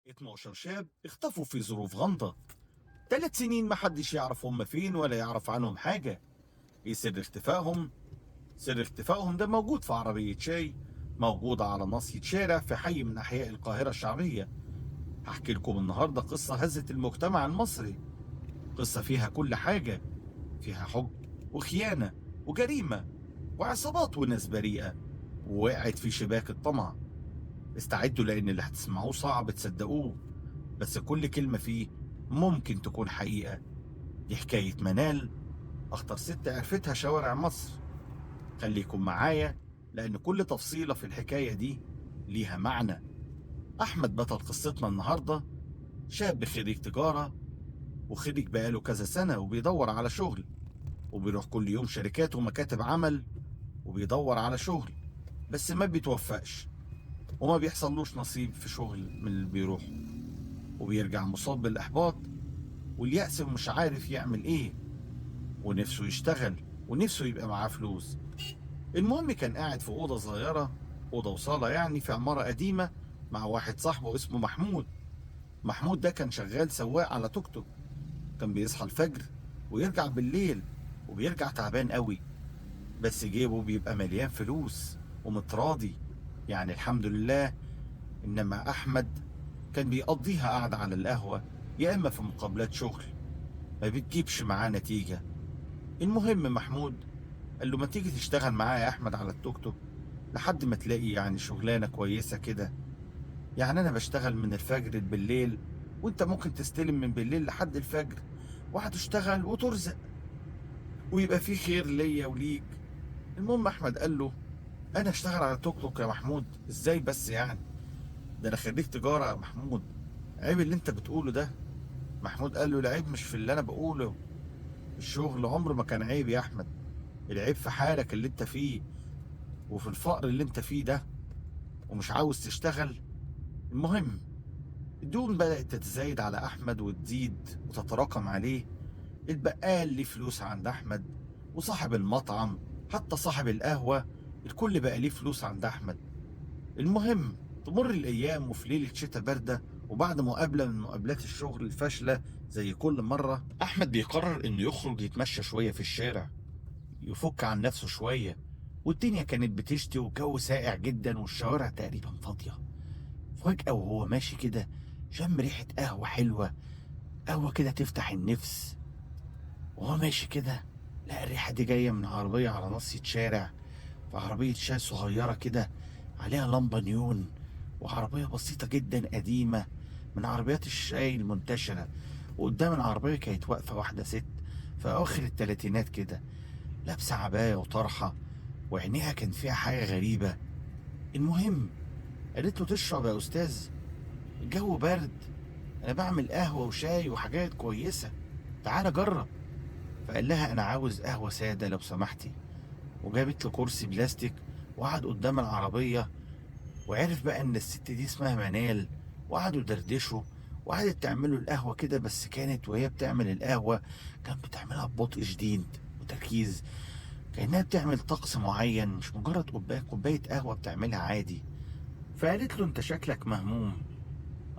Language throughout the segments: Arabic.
12 شاب اختفوا في ظروف غامضة. 3 سنين محدش يعرف هم فين ولا يعرف عنهم حاجة. ايه سر اختفائهم؟ سر اختفائهم ده موجود في عربية شاي موجودة على ناصية شارع في حي من أحياء القاهرة الشعبية. هحكي لكم النهاردة قصة هزت المجتمع المصري، قصة فيها كل حاجة، فيها حب وخيانة وجريمة وعصابات وناس بريئة ووقعت في شباك الطمع. استعدوا لأن اللي هتسمعوه صعب تصدقوه، بس كل كلمة فيه ممكن تكون حقيقة. دي حكاية منال، أخطر ست عرفتها شوارع مصر. خليكم معايا لأن كل تفصيلة في الحكاية دي ليها معنى. أحمد بطل قصتنا النهاردة شاب خريج تجارة، وخريج بقاله كذا سنة وبيدور على شغل، وبيروح كل يوم شركات ومكاتب عمل وبيدور على شغل، بس ما بيتوفقش وما بيحصلوش نصيب في شغل من اللي بيروح، وبيرجع مصاب بالإحباط واليأس ومش عارف يعمل إيه، ونفسه يشتغل ونفسه يبقى معاه فلوس. المهم كان قاعد في أوضة صغيرة، أوضة وصالة يعني، في عمارة قديمة مع واحد صاحبه اسمه محمود. محمود ده كان شغال سواق على توك توك، كان بيصحى الفجر ويرجع بالليل، وبيرجع تعبان قوي، بس جيبه بيبقى مليان فلوس ومتراضي، يعني الحمد لله. إنما أحمد كان بيقضيها قاعدة على القهوة يا إما في مقابلات شغل ما بتجيبش معاه نتيجة. المهم محمود قال له ما تيجي تشتغل معايا يا احمد على التوك توك لحد ما تلاقي يعني شغلانه كويسه كده، يعني انا بشتغل من الفجر بالليل وانت ممكن تستلم من بالليل لحد الفجر وهتشتغل وترزق ويبقى في خير ليا وليك. المهم احمد قال له انا اشتغل على توك توك يا محمود ازاي بس يعني؟ ده انا خريج تجاره يا محمود، عيب اللي انت بتقوله ده. محمود قال له العيب مش في اللي انا بقوله، الشغل عمره ما كان عيب يا احمد، العيب في حالك اللي انت فيه وفي الفقر اللي انت فيه ده ومش عاوز تشتغل. المهم الديون بدأت تتزايد على أحمد وتزيد وتتراكم عليه. البقال ليه فلوس عند أحمد، وصاحب المطعم، حتى صاحب القهوة، الكل بقى ليه فلوس عند أحمد. المهم تمر الأيام، وفي ليلة شتاء باردة وبعد مقابلة من مقابلات الشغل الفاشلة زي كل مرة، أحمد بيقرر إنه يخرج يتمشى شوية في الشارع يفك عن نفسه شوية. والدنيا كانت بتشتي والجو ساقع جدا والشوارع تقريبا فاضية. فجأة وهو ماشي كده شم ريحة قهوة حلوة، قهوة كده تفتح النفس. وهو ماشي كده لقى الريحة دي جاية من عربية على نص شارع، في عربية شاي صغيرة كده عليها لمبة نيون، وعربية بسيطة جدا قديمة من عربيات الشاي المنتشرة. وقدام العربية كانت واقفة واحدة ست في أواخر التلاتينات كده، لابسة عباية وطرحة، وعينيها كان فيها حاجة غريبة. المهم قالت له تشرب يا أستاذ؟ الجو برد، أنا بعمل قهوة وشاي وحاجات كويسة، تعال جرب. فقال لها أنا عاوز قهوة سادة لو سمحتي، وجابت له كرسي بلاستيك وقعد قدام العربية. وعرف بقى إن الست دي اسمها منال، وقعدوا يدردشوا، وقعدت تعمله القهوة كده، بس كانت وهي بتعمل القهوة كانت بتعملها ببطء شديد وتركيز، كأنها بتعمل طقس معين، مش مجرد كوباية قهوة بتعملها عادي. فقالت له انت شكلك مهموم.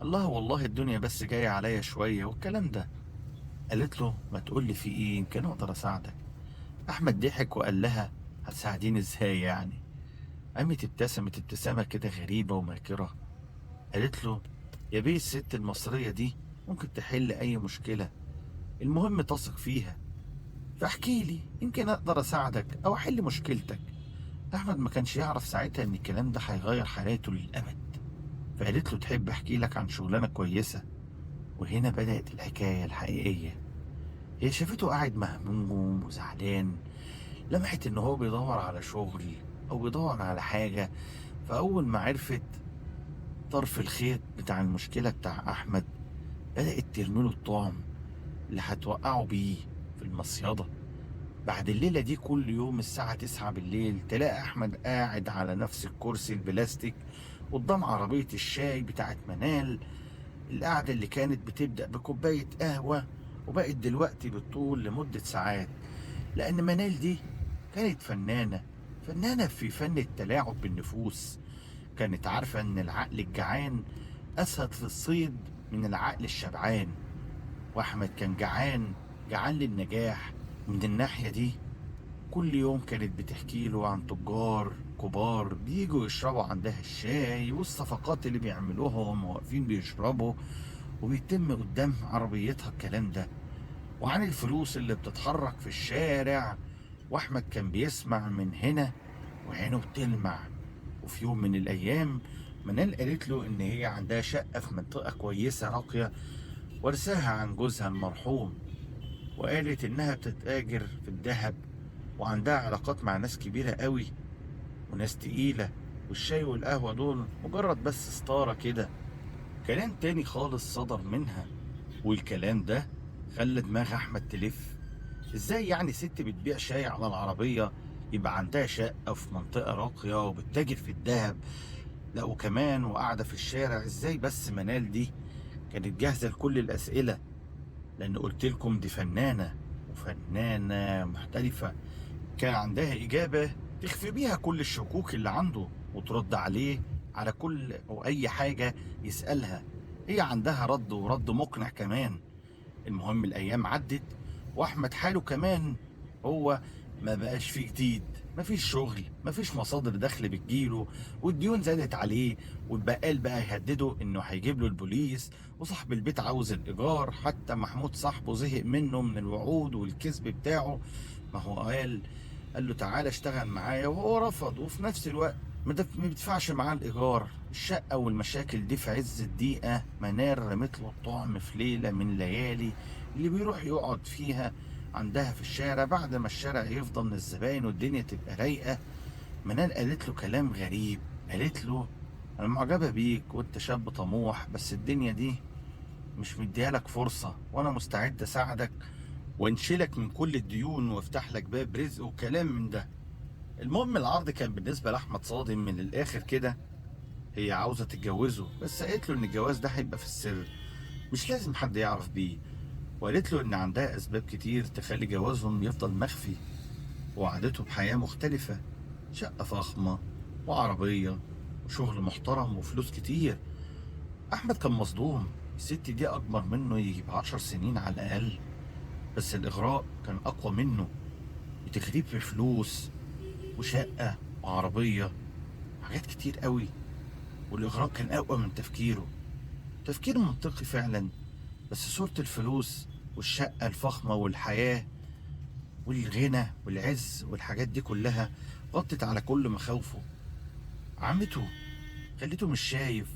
الله والله الدنيا بس جاية عليا شوية والكلام ده. قالت له ما تقول لي في ايه يمكن اقدر اساعدك. احمد ضحك وقال لها هتساعديني ازاي يعني؟ قامت ابتسمت ابتسامة كده غريبة وماكرة، قالت له يا بيه الست المصرية دي ممكن تحل اي مشكلة، المهم تثق فيها، فاحكي لي يمكن اقدر اساعدك او احل مشكلتك. احمد ما كانش يعرف ساعتها ان الكلام ده هيغير حياته للابد. فقالت له تحب احكي لك عن شغلانة كويسة؟ وهنا بدأت الحكاية الحقيقية. هي شافته قاعد مهموم وزعلان، لمحت ان هو بيدور على شغل او بيدور على حاجة. فاول ما عرفت طرف الخيط بتاع المشكلة بتاع احمد، بدأت ترميله الطعم اللي هتوقعه بيه في المصيدة. بعد الليلة دي كل يوم الساعة 9 بالليل تلاقي أحمد قاعد على نفس الكرسي البلاستيك قدام عربية الشاي بتاعت منال، القعدة اللي كانت بتبدأ بكوباية قهوة وبقت دلوقتي بالطول لمدة ساعات. لأن منال دي كانت فنانة في فن التلاعب بالنفوس، كانت عارفة إن العقل الجعان أسهد في الصيد من العقل الشبعان. وأحمد كان جعان، جعان للنجاح. من الناحية دي كل يوم كانت بتحكي له عن تجار كبار بيجوا يشربوا عندها الشاي، والصفقات اللي بيعملوها وهم واقفين بيشربوا وبيتم قدام عربيتها الكلام ده، وعن الفلوس اللي بتتحرك في الشارع. واحمد كان بيسمع من هنا وعينه بتلمع. وفي يوم من الايام منال قالت له ان هي عندها شقة في منطقة كويسة راقية، ورثاها عن جوزها المرحوم. وقالت انها بتتاجر في الذهب، وعندها علاقات مع ناس كبيرة قوي وناس تقيلة، والشاي والقهوة دول مجرد بس ستارة كده. كلام تاني خالص صدر منها، والكلام ده خلى دماغ أحمد تلف. إزاي يعني ست بتبيع شاي على العربية يبقى عندها شقة في منطقة راقية وبتتاجر في الذهب؟ لا وكمان وقاعدة في الشارع. إزاي بس منال دي كانت جاهزة لكل الأسئلة، لأن قلت لكم دي فنانة، وفنانة محترفة. كان عندها إجابة تخفي بيها كل الشكوك اللي عنده وترد عليه على كل وأي حاجة يسألها. هي عندها رد، ورد مقنع كمان. المهم الأيام عدت، وأحمد حاله كمان هو ما بقاش فيه جديد. مفيش شغل، مفيش مصادر دخل بتجيله، والديون زادت عليه، والبقال بقى يهدده انه هيجيب له البوليس، وصاحب البيت عاوز الايجار. حتى محمود صاحبه زهق منه من الوعود والكذب بتاعه. ما هو قال له تعالى اشتغل معايا، وهو رفض. وفي نفس الوقت ما بيدفعش معاه الايجار الشقه. والمشاكل دي في عز الدقيقه منال رمت له الطعم في ليله من ليالي اللي بيروح يقعد فيها عندها في الشارع بعد ما الشارع يفضى من الزباين والدنيا تبقى رايقه. منال قالت له كلام غريب. قالت له انا معجبه بيك وانت شاب طموح، بس الدنيا دي مش مديالك فرصه، وانا مستعد اساعدك وانشلك من كل الديون وافتح لك باب رزق وكلام من ده. المهم العرض كان بالنسبة لأحمد صادم من الآخر كده. هي عاوزة تتجوزه، بس قالت له إن الجواز ده هيبقى في السر، مش لازم حد يعرف بيه. وقالت له إن عندها أسباب كتير تخلي جوازهم يفضل مخفي، ووعدته بحياة مختلفة، شقة فخمة وعربية وشغل محترم وفلوس كتير. أحمد كان مصدوم. الست دي أكبر منه يجي ب10 سنين على الأقل، بس الإغراء كان أقوى منه. بتغريب في فلوس وشقة وعربية، حاجات كتير قوي. والإغراء كان أقوى من تفكيره. تفكير منطقي فعلا، بس صورة الفلوس والشقة الفخمة والحياة والغنى والعز والحاجات دي كلها غطت على كل مخاوفه. عمته خليته مش شايف،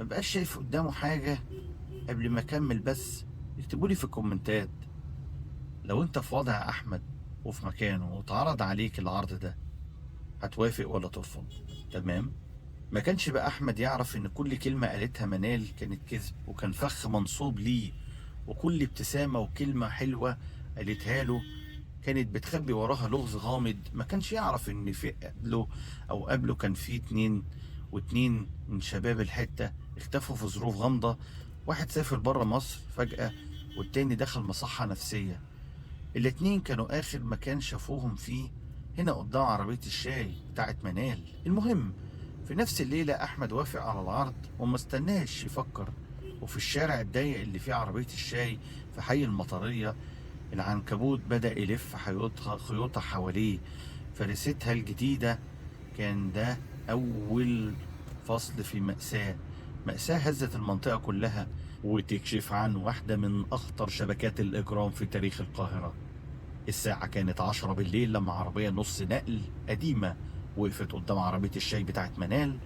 مبقاش شايف قدامه حاجة. قبل ما أكمل بس اكتبولي في الكومنتات لو انت في وضع أحمد وفي مكانه واتعرض عليك العرض ده، هتوافق ولا ترفض؟ تمام. ما كانش بقى أحمد يعرف إن كل كلمة قالتها منال كانت كذب، وكان فخ منصوب ليه. وكل ابتسامة وكلمة حلوة قالتها له كانت بتخبي وراها لغز غامض. ما كانش يعرف إن في قبله كان في اتنين من شباب الحتة اختفوا في ظروف غامضة. واحد سافر بره مصر فجأة، والتاني دخل مصحة نفسية. الاتنين كانوا آخر مكان شافوهم فيه هنا قدام عربية الشاي بتاعت منال. المهم في نفس الليلة أحمد وافق على العرض وما استناش يفكر. وفي الشارع الضيق اللي فيه عربية الشاي في حي المطرية، العنكبوت بدأ يلف خيوطها حواليه. فرستها الجديدة. كان ده أول فصل في مأساة هزت المنطقة كلها، وتكشف عن واحدة من أخطر شبكات الإجرام في تاريخ القاهرة. الساعة كانت 10 بالليل لما عربية نص نقل قديمة وقفت قدام عربية الشاي بتاعت منال.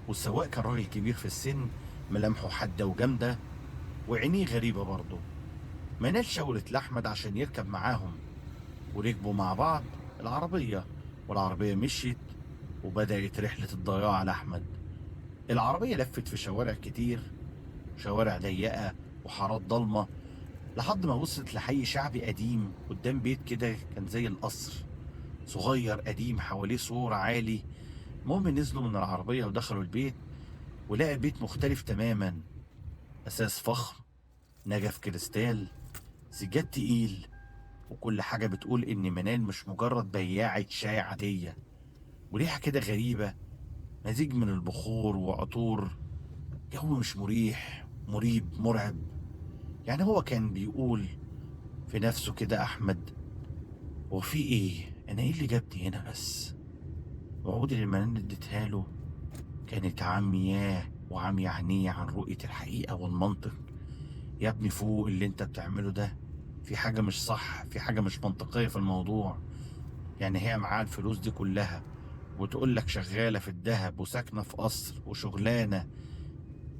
والسواق كان راجل كبير في السن، ملامحه حادة وجامدة وعينيه غريبة برضه. منال شاورت لأحمد عشان يركب معاهم، وركبوا مع بعض العربية. والعربية مشيت، وبدأت رحلة الضياع على أحمد. العربية لفت في شوارع كتير، شوارع ضيقة وحارات ضلمة، لحد ما وصلت لحي شعبي قديم قدام بيت كده كان زي القصر صغير قديم حواليه سور عالي. المهم نزلوا من العربية ودخلوا البيت، ولقى البيت مختلف تماما. أساس فخم، نجف كريستال، سجاد تقيل، وكل حاجة بتقول إن منال مش مجرد بياعة شاي عادية. وريحة كده غريبة، مزيج من البخور وعطور جو مش مريح، مريب، مرعب. يعني هو كان بيقول في نفسه كده أحمد: هو في إيه؟ أنا إيه اللي جابني هنا بس؟ وعود اللي المنان اديتها له كانت عمياه وعمي عينيه عن رؤية الحقيقة والمنطق. يا ابني فوق اللي انت بتعمله ده، في حاجة مش صح، في حاجة مش منطقية في الموضوع. يعني هي معاها الفلوس دي كلها وتقول لك شغالة في الذهب وساكنة في قصر وشغلانة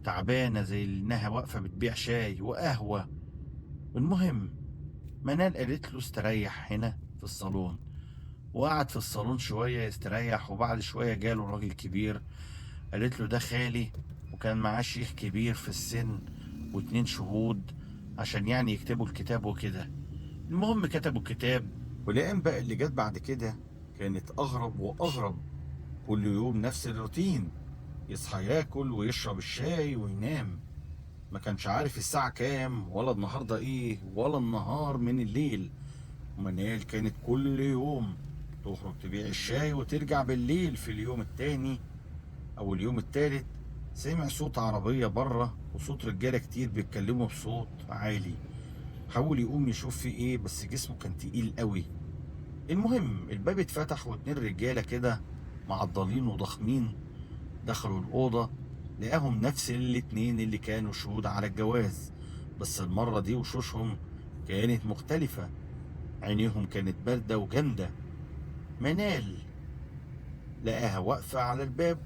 تعبانة زي انها واقفة بتبيع شاي وقهوة. المهم منال قالت له استريح هنا في الصالون، وقعد في الصالون شوية يستريح. وبعد شوية جاله راجل كبير، قالت له ده خالي، وكان معاه شيخ كبير في السن واتنين شهود عشان يعني يكتبوا الكتاب وكده. المهم كتبوا الكتاب، والأيام بقى اللي جت بعد كده كانت أغرب وأغرب. كل يوم نفس الروتين، يصحى ياكل ويشرب الشاي وينام. ما كانش عارف الساعة كام ولا النهاردة ايه ولا النهار من الليل. ومنال كانت كل يوم تخرج تبيع الشاي وترجع بالليل. في اليوم التاني أو اليوم التالت سمع صوت عربية بره وصوت رجالة كتير بيتكلموا بصوت عالي. حاول يقوم يشوف في ايه بس جسمه كان تقيل قوي. المهم الباب اتفتح واتنين رجالة كده معضلين وضخمين دخلوا الأوضة. لقاهم نفس الاتنين اللي كانوا شهود على الجواز، بس المرة دي وشوشهم كانت مختلفة، عينيهم كانت باردة وجامدة. منال لقاها واقفة على الباب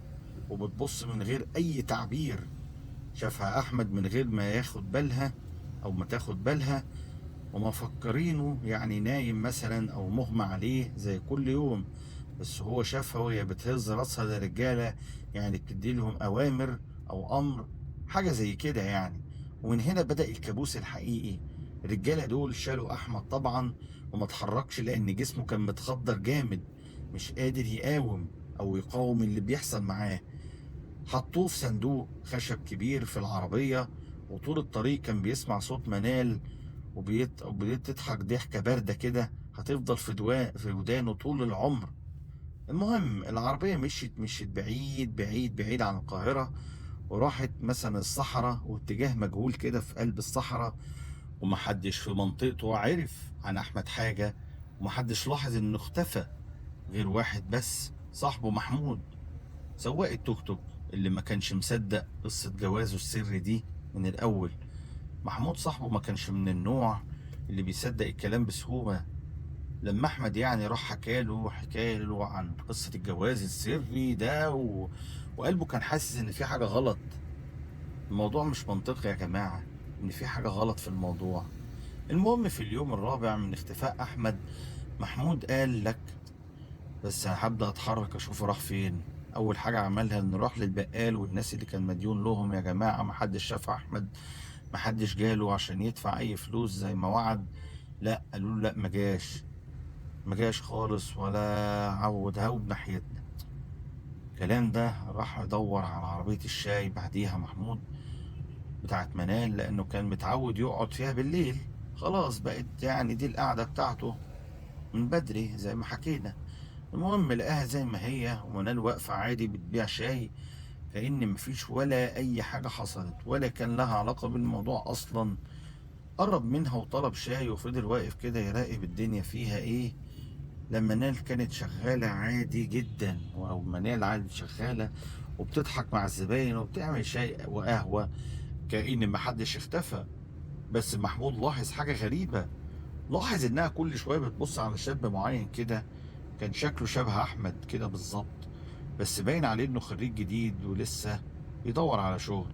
وبتبص من غير أي تعبير. شافها أحمد من غير ما ياخد بالها أو ما تاخد بالها، وما فكرينه يعني نايم مثلا أو مغمى عليه زي كل يوم. بس هو شافها وهي بتهز راسها للرجالة، يعني بتدي لهم أوامر أو أمر، حاجة زي كده يعني. ومن هنا بدأ الكابوس الحقيقي. الرجالة دول شالوا أحمد طبعا، وما اتحركش لأن جسمه كان متخدر جامد، مش قادر يقاوم أو يقاوم اللي بيحصل معاه. حطوه في صندوق خشب كبير في العربية، وطول الطريق كان بيسمع صوت منال وبتضحك ضحكة باردة كده هتفضل في ودانه طول العمر. المهم العربية مشيت بعيد بعيد بعيد عن القاهرة، وراحت مثلا الصحراء واتجاه مجهول كده في قلب الصحراء. ومحدش في منطقته عرف عن أحمد حاجة، ومحدش لاحظ إنه اختفى غير واحد بس، صاحبه محمود، سواق التوك توك اللي ما كانش مصدق قصة جوازه السري دي من الأول. محمود صاحبه ما كانش من النوع اللي بيصدق الكلام بسهولة. لما أحمد يعني راح حكاله عن قصة الجواز السري ده وقلبه كان حاسس إن في حاجة غلط. الموضوع مش منطقي يا جماعة، إن في حاجة غلط في الموضوع. المهم في اليوم الرابع من اختفاء أحمد، محمود قال لك: بس أنا هبدأ أتحرك أشوفه راح فين. أول حاجة عملها إنه راح للبقال والناس اللي كان مديون لهم. يا جماعة محدش شاف أحمد، محدش جاله عشان يدفع أي فلوس زي ما وعد. لا، قالوا له لا، ما جاش خالص ولا عود هاوب ناحيتنا. الكلام ده راح يدور على عربية الشاي بعديها محمود بتاعت منال، لأنه كان متعود يقعد فيها بالليل. خلاص بقت يعني دي القعدة بتاعته من بدري زي ما حكينا. المهم لقاها زي ما هي، ومنال واقفة عادي بتبيع شاي كأن مفيش ولا أي حاجة حصلت ولا كان لها علاقة بالموضوع أصلا. قرب منها وطلب شاي وفضل واقف كده يراقب الدنيا فيها إيه. لما منال كانت شغالة عادي جدا، أو منال عادي شغالة وبتضحك مع الزباين وبتعمل شاي وقهوة كأن محدش اختفى. بس محمود لاحظ حاجة غريبة. لاحظ إنها كل شوية بتبص على شاب معين كده كان شكله شبه أحمد كده بالظبط، بس باين عليه إنه خريج جديد ولسه بيدور على شغل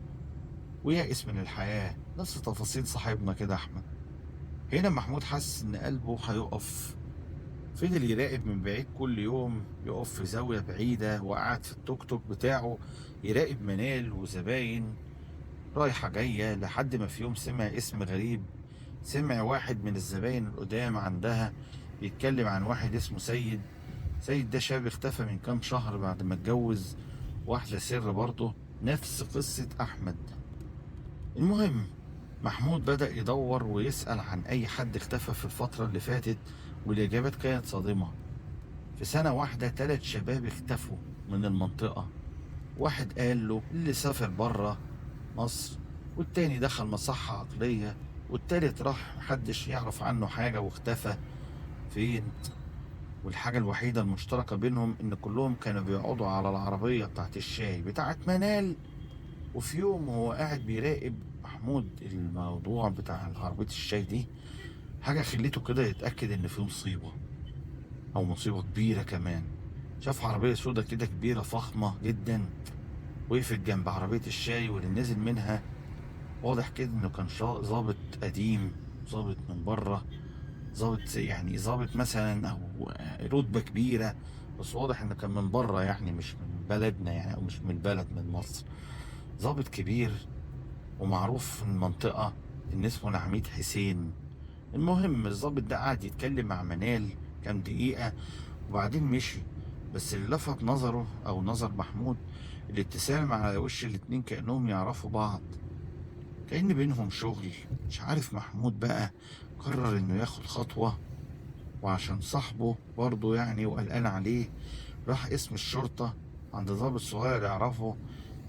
ويائس من الحياة، نفس تفاصيل صاحبنا كده أحمد. هنا محمود حس إن قلبه هيقف. فضل يراقب من بعيد، كل يوم يقف في زاوية بعيدة وقعد في التوك توك بتاعه يراقب منال وزباين رايحة جاية، لحد ما في يوم سمع اسم غريب. سمع واحد من الزباين القدام عندها بيتكلم عن واحد اسمه سيد. سيد ده شاب اختفى من كام شهر بعد ما اتجوز واحدة سر برضه، نفس قصة أحمد. المهم محمود بدأ يدور ويسأل عن أي حد اختفى في الفترة اللي فاتت، والإجابات كانت صادمة. في سنة واحدة 3 شباب اختفوا من المنطقة. واحد قال له اللي سافر بره، مصر، والتاني دخل مصحة عقلية، والتالت راح محدش يعرف عنه حاجة واختفى فين. والحاجة الوحيدة المشتركة بينهم إن كلهم كانوا بيقعدوا على العربية بتاعت الشاي بتاعت منال. وفي يوم وهو قاعد بيراقب محمود الموضوع بتاع عربية الشاي دي، حاجة خليته كده يتأكد إن في مصيبة، أو مصيبة كبيرة كمان. شاف عربية سودا كده كبيرة فخمة جدا، وقفت جنب عربية الشاي، واللي نزل منها واضح كده إنه كان ظابط قديم، ظابط من بره، ظابط يعني ظابط مثلا، أو رتبة كبيرة. بس واضح إنه كان من بره، يعني مش من بلدنا يعني، أو مش من البلد، من مصر. ظابط كبير ومعروف في المنطقة إن اسمه العميد حسين. المهم الظابط ده قعد يتكلم مع منال كام دقيقة وبعدين مشي. بس اللي لفت نظره أو نظر محمود الابتسامة على وش الاتنين، كأنهم يعرفوا بعض، كأن بينهم شغل. مش عارف محمود بقى قرر إنه ياخد خطوة، وعشان صاحبه برضه يعني وقلقان عليه، راح اسم الشرطة عند ضابط صغير يعرفه.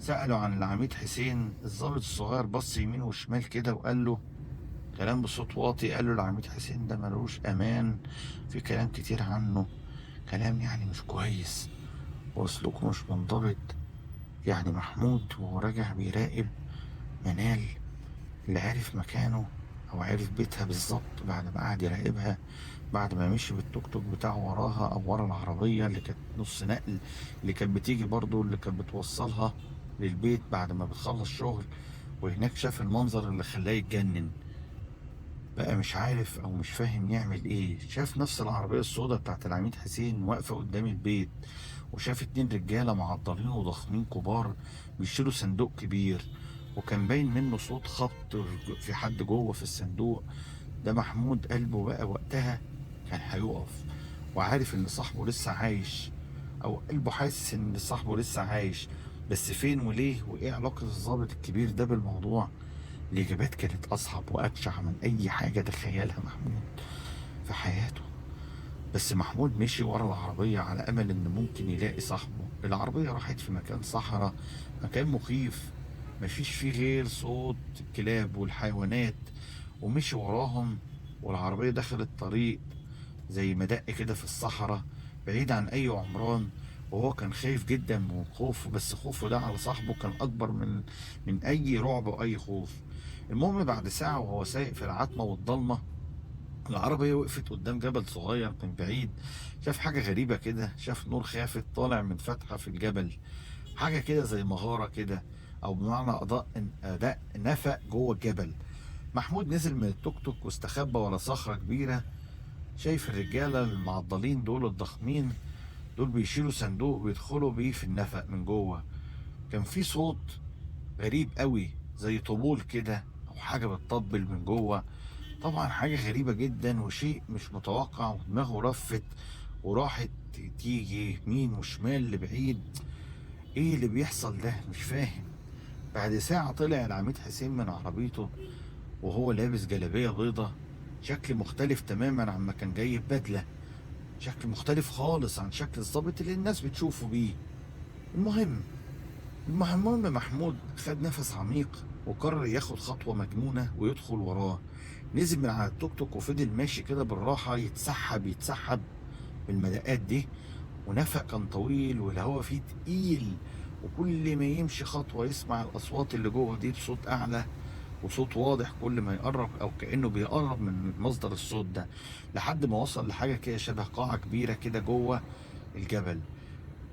سأله عن العميد حسين. الضابط الصغير بص يمين وشمال كده وقال له كلام بصوت واطي، قال له العميد حسين ده ملوش أمان، في كلام كتير عنه، كلام يعني مش كويس وأسلوبه مش منضبط. يعني محمود وهو راجع بيراقب منال، اللي عرف مكانه أو عرف بيتها بالظبط بعد ما قعد يراقبها، بعد ما مشي بالتوك توك بتاعه وراها، أو ورا العربية اللي كانت نص نقل، اللي كانت بتيجي برضه، اللي كانت بتوصلها للبيت بعد ما بتخلص شغل. وهناك شاف المنظر اللي خلاه يتجنن. بقى مش عارف او مش فاهم يعمل ايه. شاف نفس العربية السوداء بتاعت العميد حسين واقفة قدام البيت، وشاف اتنين رجالة معضلين وضخمين كبار بيشيلوا صندوق كبير، وكان باين منه صوت خبط في حد جوه في الصندوق ده. محمود قلبه بقى وقتها كان هيقف، وعارف ان صاحبه لسه عايش، او قلبه حاسس ان صاحبه لسه عايش. بس فين وليه وايه علاقة الضابط الكبير ده بالموضوع؟ الإجابات كانت أصعب وأبشع من أي حاجة تخيلها محمود في حياته. بس محمود مشي ورا العربية على أمل إن ممكن يلاقي صاحبه. العربية راحت في مكان صحراء، مكان مخيف، مفيش فيه غير صوت الكلاب والحيوانات. ومشي وراهم، والعربية دخلت طريق زي مدق كده في الصحراء، بعيد عن أي عمران. وهو كان خايف جدا من خوفه، بس خوفه ده على صاحبه كان أكبر من أي رعب وأي خوف. المهم بعد ساعة وهو سايق في العتمة والضلمة، العربية وقفت قدام جبل صغير. من بعيد شاف حاجة غريبة كده، شاف نور خافت طالع من فتحة في الجبل، حاجة كده زي مغارة كده، أو بمعنى أداء نفق جوه الجبل. محمود نزل من التوك توك واستخبى ورا صخرة كبيرة. شايف الرجالة المعضلين دول الضخمين دول بيشيلوا صندوق ويدخلوا بيه في النفق من جوه. كان في صوت غريب قوي زي طبول كده، أو حاجة بتطبل من جوه. طبعا حاجة غريبة جدا وشيء مش متوقع، ودماغه رفت وراحت تيجي يمين وشمال لبعيد. ايه اللي بيحصل ده؟ مش فاهم. بعد ساعة طلع العميد حسين من عربيته وهو لابس جلابية بيضة، شكل مختلف تماما عما كان جاي ببدلة، شكل مختلف خالص عن شكل الضابط اللي الناس بتشوفه بيه. المهم محمود خد نفس عميق وقرر ياخد خطوة مجنونة ويدخل وراه. نزل من على التوك توك وفضل ماشي كده بالراحة، يتسحب يتسحب بالمدقات دي. ونفق كان طويل والهواء فيه تقيل، وكل ما يمشي خطوة يسمع الأصوات اللي جوه دي بصوت أعلى وصوت واضح كل ما يقرب، أو كأنه بيقرب من مصدر الصوت ده، لحد ما وصل لحاجة كده شبه قاعة كبيرة كده جوه الجبل.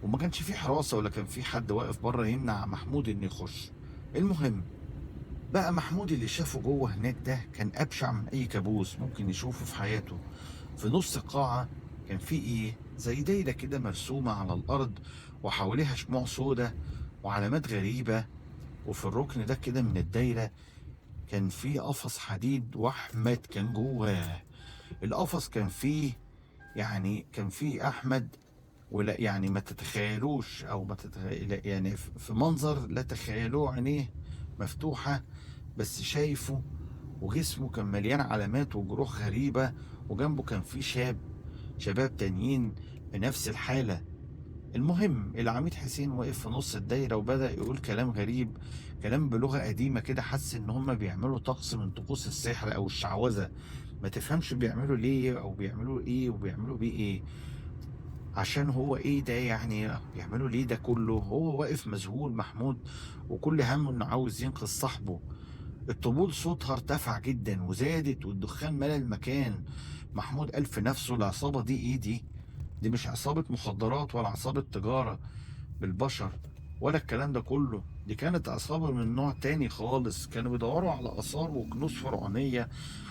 وما كانش فيه حراسة ولا كان فيه حد واقف بره يمنع محمود إنه يخش. المهم بقى محمود اللي شافه جوه هناك ده كان أبشع من أي كابوس ممكن يشوفه في حياته. في نص القاعة كان في إيه زي دايرة كده مرسومة على الأرض، وحواليها شموع سودة وعلامات غريبة. وفي الركن ده كده من الدايرة كان في قفص حديد، وأحمد كان جواه. القفص كان فيه، يعني كان فيه أحمد، ولا يعني ما تتخيلوش او ما تتخيل يعني في منظر لا تخيلوه. عينيه مفتوحة بس شايفه، وجسمه كان مليان علامات وجروح غريبة. وجنبه كان في شباب تانيين بنفس الحالة. المهم العميد حسين وقف في نص الدايرة وبدأ يقول كلام غريب، كلام بلغة قديمة كده، حس إن هما بيعملوا طقس من طقوس السحر أو الشعوذة. ما تفهمش بيعملوا ليه أو بيعملوا إيه وبيعملوا بيه إيه. عشان هو إيه ده يعني، بيعملوا ليه ده كله؟ هو واقف مذهول محمود، وكل همه إنه عاوز ينقذ صاحبه. الطبول صوتها ارتفع جدا وزادت والدخان ملا المكان. محمود قال في نفسه العصابة دي إيه دي؟ دي مش عصابة مخدرات ولا عصابة تجارة بالبشر ولا الكلام ده كله. دي كانت عصابة من نوع تاني خالص، كانوا بيدوروا على آثار وكنوز فرعونية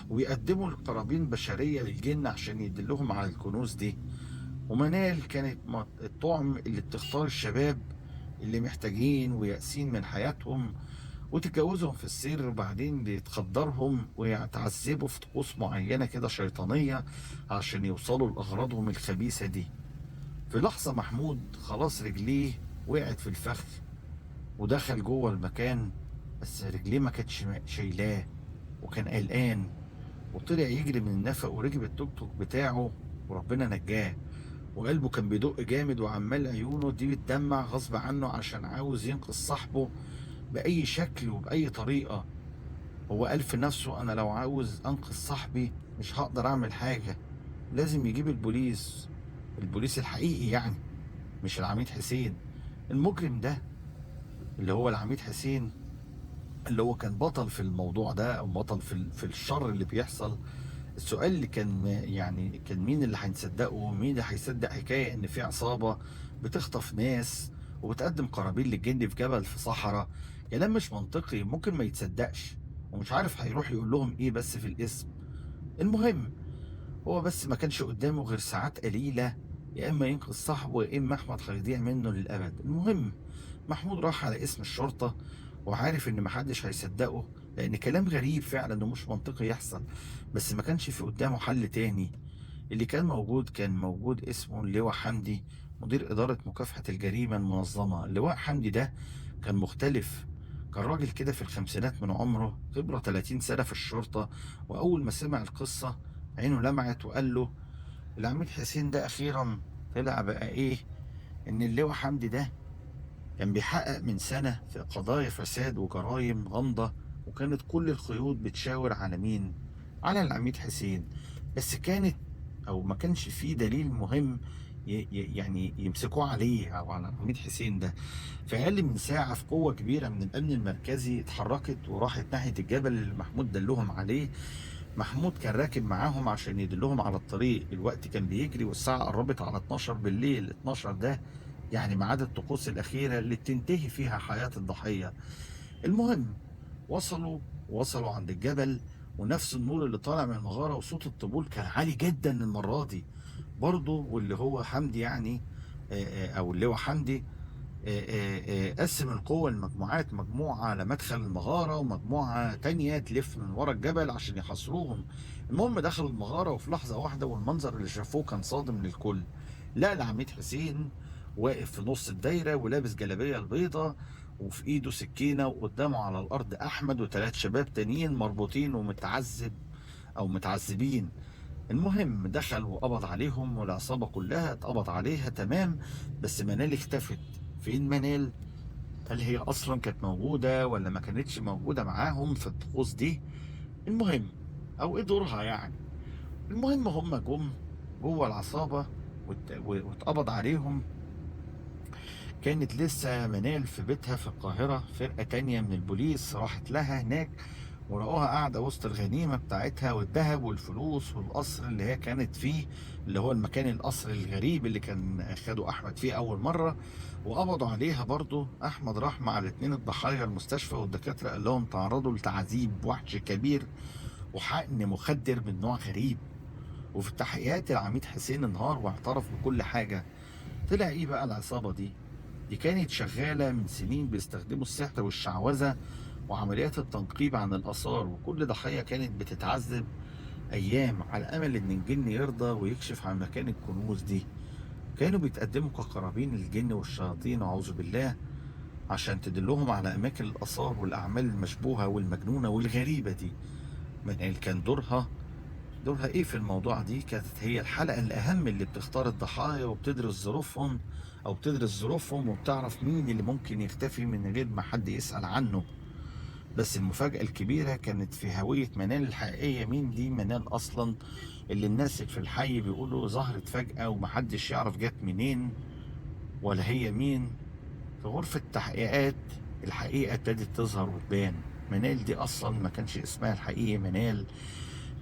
ويقدموا قرابين بشرية للجن عشان يدلهم على الكنوز دي. ومنال كانت الطعم اللي بتختار الشباب اللي محتاجين ويأسين من حياتهم وتتجوزهم في السر، وبعدين بيتخدرهم ويتعذبوا في طقوس معينة كده شيطانية عشان يوصلوا لأغراضهم الخبيثة دي. في لحظة محمود خلاص رجليه وقعت في الفخ ودخل جوه المكان، بس رجليه ما كانتش شايلاه، وكان قلقان وطلع يجري من النفق وركب التوك توك بتاعه وربنا نجاه. وقلبه كان بيدق جامد وعمال عيونه دي بتدمع غصب عنه عشان عاوز ينقذ صاحبه بأي شكل وبأي طريقة. هو قال في نفسه أنا لو عاوز أنقذ صاحبي مش هقدر أعمل حاجة، لازم يجيب البوليس، البوليس الحقيقي يعني، مش العميد حسين المجرم ده. اللي هو العميد حسين اللي هو كان بطل في الموضوع ده او بطل في الشر اللي بيحصل. السؤال اللي كان يعني كان مين اللي هنصدقه؟ مين اللي هيصدق حكاية ان في عصابة بتخطف ناس وبتقدم قرابين للجن في جبل في صحراء؟ كلام مش منطقي، ممكن ما يتصدقش، ومش عارف هيروح يقول لهم ايه بس في الاسم. المهم هو بس ما كانش قدامه غير ساعات قليلة، يا إما ينقذ صاحبه يا إما أحمد هيضيع منه للأبد. المهم محمود راح على اسم الشرطة وعارف إن محدش هيصدقه لأن كلام غريب فعلا ومش منطقي يحصل، بس ما كانش في قدامه حل تاني. اللي كان موجود اسمه اللواء حمدي، مدير إدارة مكافحة الجريمة المنظمة. اللواء حمدي ده كان مختلف، كان راجل كده في الخمسينات من عمره، خبرة 30 سنة في الشرطة. وأول ما سمع القصة عينه لمعت وقال له العميد حسين ده أخيرا طلع بقى إيه؟ إن اللواء حمدي ده كان بيحقق من سنة في قضايا فساد وجرائم غامضة، وكانت كل الخيوط بتشاور على مين؟ على العميد حسين. بس كانت أو ما كانش فيه دليل مهم يعني يمسكوه عليه أو على العميد حسين ده. في أقل من ساعة في قوة كبيرة من الأمن المركزي اتحركت وراحت ناحية الجبل اللي محمود دلهم عليه. محمود كان راكب معاهم عشان يدلهم على الطريق، الوقت كان بيجري والساعة قربت على 12 بالليل. 12 ده يعني ميعاد الطقوس الأخيرة اللي بتنتهي فيها حياة الضحية. المهم وصلوا عند الجبل، ونفس النور اللي طالع من المغارة وصوت الطبول كان عالي جدا المرة دي برضه. واللي هو حمدي يعني أو اللي هو حمدي قسم القوة لمجموعات، مجموعة على مدخل المغارة ومجموعة تانية تلف من ورا الجبل عشان يحاصروهم. المهم دخلوا المغارة وفي لحظة واحدة والمنظر اللي شافوه كان صادم للكل. لا العميد حسين واقف في نص الدايرة ولابس جلابية البيضة وفي ايده سكينة، وقدامه على الارض احمد وثلاث شباب تانيين مربوطين ومتعذب او متعذبين. المهم دخل وقبض عليهم والعصابة كلها اتقبض عليها تمام. بس منال اختفت. فين منال؟ هل هي اصلا كانت موجودة ولا ما كانتش موجودة معاهم في الطقوس دي؟ المهم او ايه دورها يعني. المهم هم جم جوه العصابة واتقبض عليهم. كانت لسه منال في بيتها في القاهرة، فرقة تانية من البوليس راحت لها هناك ولقوها قاعدة وسط الغنيمة بتاعتها والذهب والفلوس والقصر اللي هي كانت فيه، اللي هو المكان القصر الغريب اللي كان خدوا أحمد فيه أول مرة. وقبضوا عليها برضو. أحمد راح مع الاتنين الضحايا المستشفى والدكاترة قال لهم تعرضوا لتعذيب وحش كبير وحقن مخدر من نوع غريب. وفي التحقيقات العميد حسين انهار واعترف بكل حاجة. طلع ايه بقى العصابة دي؟ دي كانت شغالة من سنين بيستخدموا السحر والشعوذة وعمليات التنقيب عن الآثار، وكل ضحية كانت بتتعذب أيام على أمل إن الجن يرضى ويكشف عن مكان الكنوز دي. كانوا بيتقدموا كقرابين الجن والشياطين أعوذ بالله عشان تدلهم على أماكن الآثار والأعمال المشبوهة والمجنونة والغريبة دي. منال كان دورها دورها ايه في الموضوع؟ دي كانت هي الحلقة الأهم اللي بتختار الضحايا وبتدرس ظروفهم، أو بتدرس ظروفهم وبتعرف مين اللي ممكن يختفي من غير ما حد يسأل عنه. بس المفاجأة الكبيرة كانت في هوية منال الحقيقية. مين دي منال أصلا، اللي الناس في الحي بيقولوا ظهرت فجأة ومحدش يعرف جت منين ولا هي مين؟ في غرفة تحقيقات الحقيقة ابتدت تظهر وتبان. منال دي أصلا ما كانش اسمها الحقيقي منال،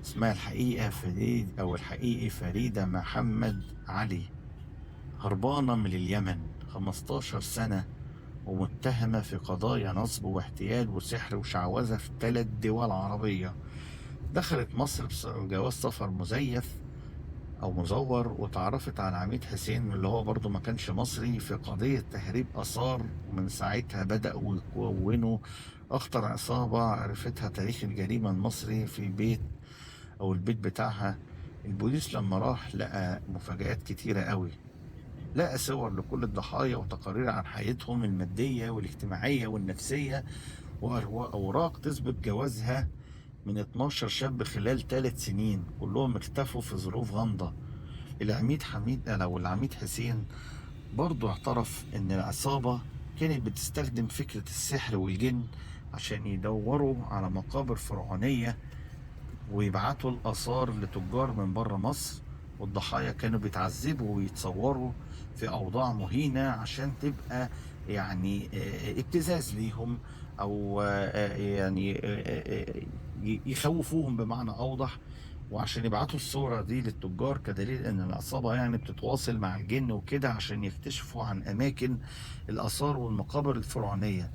اسمها الحقيقة فريد أو الحقيقي فريدة محمد علي، هربانة من اليمن 15 سنة ومتهمة في قضايا نصب واحتيال وسحر وشعوذة في 3 دول عربية. دخلت مصر بجواز سفر مزيف أو مزور، وتعرفت على عميد حسين اللي هو برضه ما كانش مصري في قضية تهريب آثار، ومن ساعتها بدأوا يكونوا أخطر عصابة عرفتها تاريخ الجريمة المصري في البيت بتاعها. البوليس لما راح لقى مفاجآت كتيرة قوي، لقى صور لكل الضحايا وتقارير عن حياتهم المادية والاجتماعية والنفسية، وأوراق تثبت جوازها من 12 شاب خلال 3 سنين، كلهم اختفوا في ظروف غامضة. العميد حسين برضه اعترف إن العصابة كانت بتستخدم فكرة السحر والجن عشان يدوروا على مقابر فرعونية ويبعتوا الآثار لتجار من بره مصر، والضحايا كانوا بيتعذبوا ويتصوروا في أوضاع مهينة عشان تبقى يعني ابتزاز ليهم، أو يعني يخوفوهم بمعنى أوضح، وعشان يبعتوا الصورة دي للتجار كدليل إن العصابة يعني بتتواصل مع الجن وكده عشان يكتشفوا عن أماكن الآثار والمقابر الفرعونية.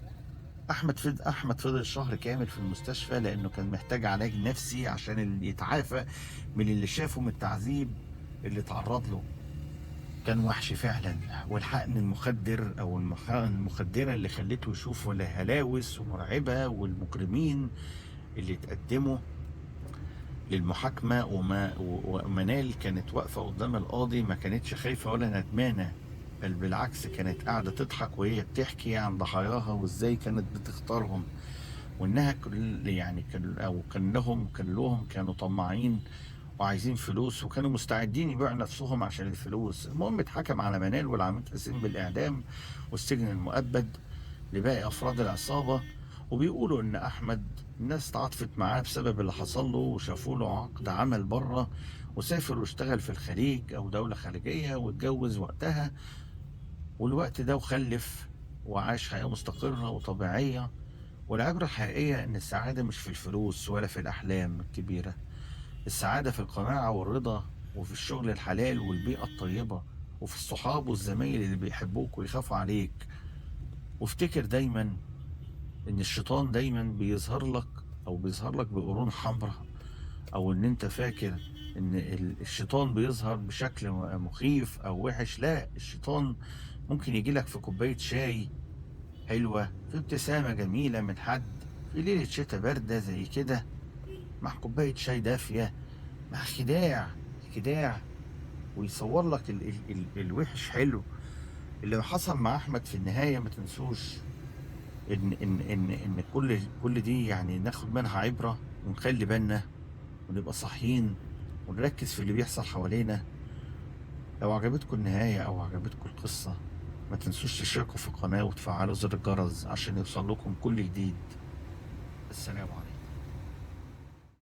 احمد فضل شهر كامل في المستشفى لانه كان محتاج علاج نفسي عشان اللي يتعافى من اللي شافه من التعذيب اللي تعرض له. كان وحش فعلا، والحقن المخدر او المخدره اللي خلته يشوف هلاوس ومرعبه، والمجرمين اللي اتقدموا للمحاكمه ومنال كانت واقفه قدام القاضي ما كانتش خايفه ولا ندمانه، بل بالعكس كانت قاعده تضحك وهي بتحكي عن ضحاياها وازاي كانت بتختارهم، وانها يعني كلهم كانوا طماعين وعايزين فلوس وكانوا مستعدين يبيعوا نفسهم عشان الفلوس. المهم اتحكم على منال والعميد حسين بالاعدام والسجن المؤبد لباقي افراد العصابه. وبيقولوا ان احمد الناس تعاطفت معاه بسبب اللي حصل له، وشافوا له عقد عمل بره وسافر واشتغل في الخليج او دوله خارجيه واتجوز وقتها، والوقت ده وخلف وعاش حياه مستقره وطبيعيه. والعبرة الحقيقية إن السعادة مش في الفلوس ولا في الأحلام الكبيرة، السعادة في القناعة والرضا، وفي الشغل الحلال والبيئة الطيبة، وفي الصحاب والزمايل اللي بيحبوك ويخافوا عليك. وافتكر دايما إن الشيطان دايما بيظهر لك بقرون حمراء، أو إن أنت فاكر إن الشيطان بيظهر بشكل مخيف أو وحش. لا، الشيطان ممكن يجيلك في كوباية شاي حلوة، في ابتسامة جميلة من حد، في ليلة شتا باردة زي كده، مع كوباية شاي دافية، مع خداع، ويصور لك الوحش حلو. اللي حصل مع أحمد في النهاية ما تنسوش إن كل دي يعني ناخد منها عبرة ونخلي بالنا ونبقى صاحيين ونركز في اللي بيحصل حوالينا. لو عجبتكم النهاية أو عجبتكم القصة ما تنسوش تشتركوا في القناة وتفعلوا زر الجرس عشان يوصل لكم كل جديد. السلام عليكم.